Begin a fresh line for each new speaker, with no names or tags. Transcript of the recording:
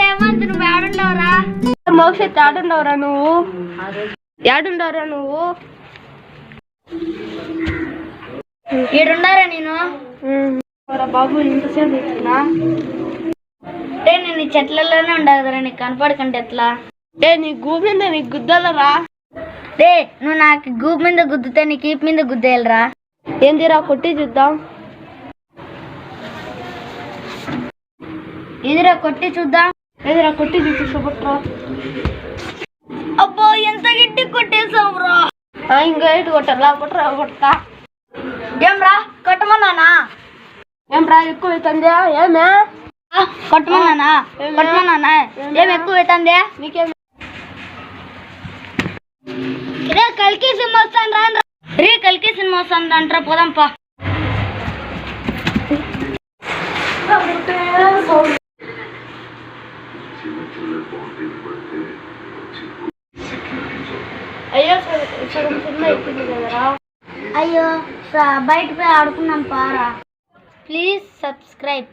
ఏమంత నువ్వు ఏడుండవరా?
మోక్షిత్ ఏడుండవరా నువ్వు? ఏడుండవరా నువ్వు?
ఈడుండారా నేను?
బాబు ఇంతసేపు ఇచ్చినా
నేను ఈ చెట్లలోనే ఉండదు కదా, నీకు కనపడకంటే ఎట్లా?
నీ గూబు మీద నీకు గుద్దలరా?
నువ్వు నాకు గూబు మీద గుద్దుతే నీకు ఈపు మీద గుద్దేయాలరా?
ఏందిరా కొట్టి చూద్దాం.
ఎదురా కొట్టి చూద్దాం.
ఏదిరా కొట్టి చూపించబట్రా.
అబ్బో ఎంత గట్టి కొట్టేసావురా.
ఇంకా ఇటు కొట్టరా కొట్టరా కొట్టా.
ఏమ్రా కొట్టమన్నానా?
ఏమ్రా ఎక్కువ అవుతుందా? ఏమే
కొట్టమన్నానా? కొట్టమన్నానా? ఏం ఎక్కువ అవుతుంది?
నీకేం
రే కలికి సినిమా వస్తాను రా. రే కలికి సినిమా వస్తాను అంటారా, పోదాంపా.
అయ్యో సగం సినిమా అయిపోయింది కదరా.
అయ్యో బయట పోయి ఆడుకున్నాం పారా. Please subscribe.